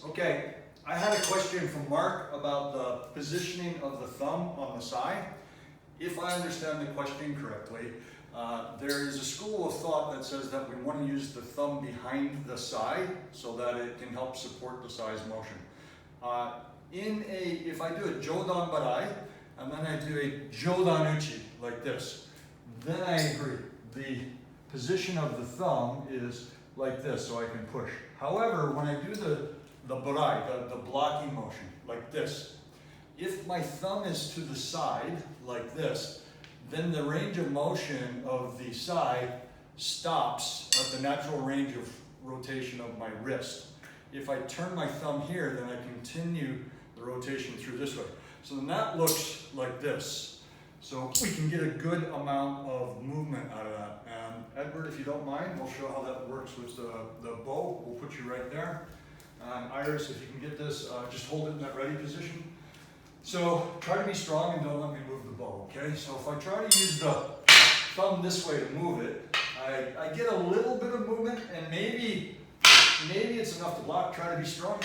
Okay, I had a question from Mark about the positioning of the thumb on the side. If I understand the question correctly, there is a school of thought that says that we want to use the thumb behind the side so that it can help support the side's motion. If I do a jodan barai, and then I do a jodan uchi, like this, then I agree. The position of the thumb is like this, so I can push. However, when I do the barai, the blocking motion, like this, if my thumb is to the side, like this, then the range of motion of the side stops at the natural range of rotation of my wrist. If I turn my thumb here, then I continue the rotation through this way. So then that looks like this. So we can get a good amount of movement out of that. And Edward, if you don't mind, we'll show how that works with the bow. We'll put you right there. And Iris, if you can get this, just hold it in that ready position. So try to be strong and don't let me move the bow, okay? So if I try to use the thumb this way to move it, I get a little bit of movement, and maybe it's enough to block. Try to be strong.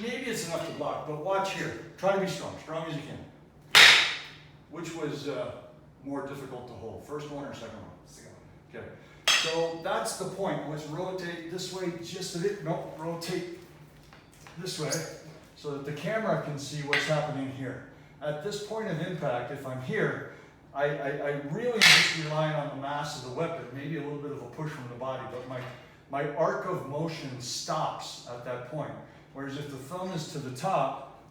Maybe it's enough to block, but watch here. Try to be strong as you can. Which was more difficult to hold, first one or second one? Second one. Okay. So that's the point. Let's rotate this way just a bit. No, rotate this way so that the camera can see what's happening here. At this point of impact, if I'm here, I really am just relying on the mass of the weapon, maybe a little bit of a push from the body, but my arc of motion stops at that point. Whereas if the thumb is to the top,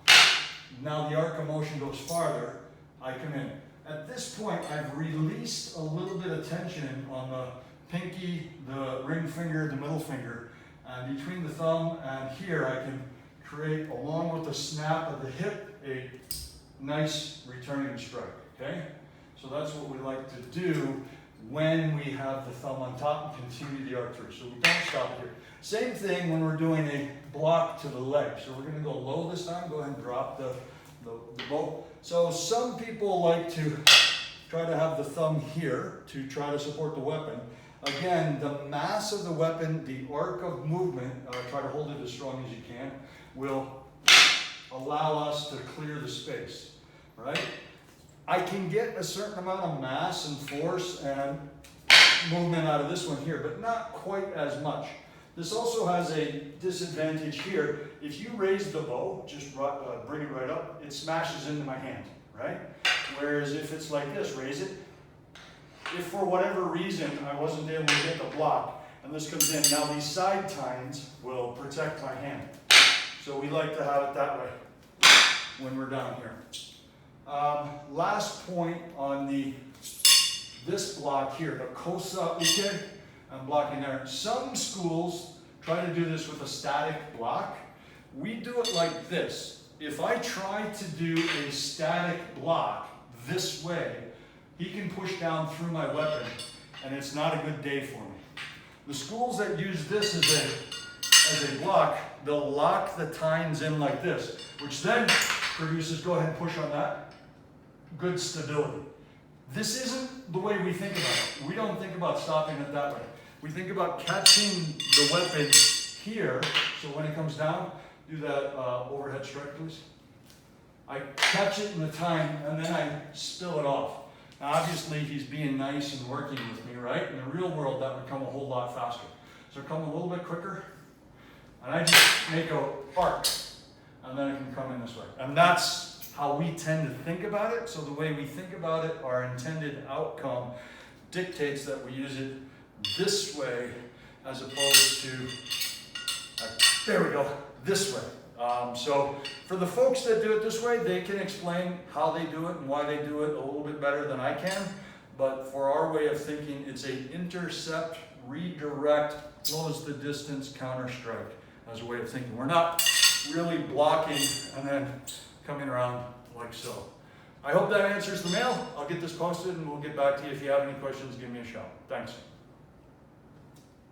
now the arc of motion goes farther, I come in. At this point, I've released a little bit of tension on the pinky, the ring finger, the middle finger. And between the thumb and here, I can create, along with the snap of the hip, a nice returning strike, okay? So that's what we like to do when we have the thumb on top and continue the arc through. So we don't stop here. Same thing when we're doing a block to the leg. So we're gonna go low this time. Go ahead and drop the bow. So some people like to try to have the thumb here to try to support the weapon. Again, the mass of the weapon, the arc of movement, try to hold it as strong as you can, will allow us to clear the space, right? I can get a certain amount of mass and force and movement out of this one here, but not quite as much. This also has a disadvantage here. If you raise the bow, just bring it right up, it smashes into my hand, right? Whereas if it's like this, raise it. If for whatever reason I wasn't able to get the block, and this comes in, now these side tines will protect my hand. So we like to have it that way when we're down here. Last point on this block here, the kosa uke, I'm blocking there. Some schools try to do this with a static block. We do it like this. If I try to do a static block this way, he can push down through my weapon, and it's not a good day for me. The schools that use this as a block, they'll lock the tines in like this, which then produces, go ahead and push on that, good stability. This isn't the way we think about it. We don't think about stopping it that way. We think about catching the weapon here, so when it comes down, do that overhead strike, please. I catch it in the tine, and then I spill it off. Now, obviously, he's being nice and working with me, right? In the real world, that would come a whole lot faster. So come a little bit quicker, and I just make an arc, and then it can come in this way. And that's how we tend to think about it. So the way we think about it, our intended outcome dictates that we use it this way as opposed to, there we go, this way. So for the folks that do it this way, they can explain how they do it and why they do it a little bit better than I can. But for our way of thinking, it's a intercept, redirect, close the distance, counter strike as a way of thinking. We're not really blocking and then coming around like so. I hope that answers the mail. I'll get this posted and we'll get back to you. If you have any questions, give me a shout. Thanks.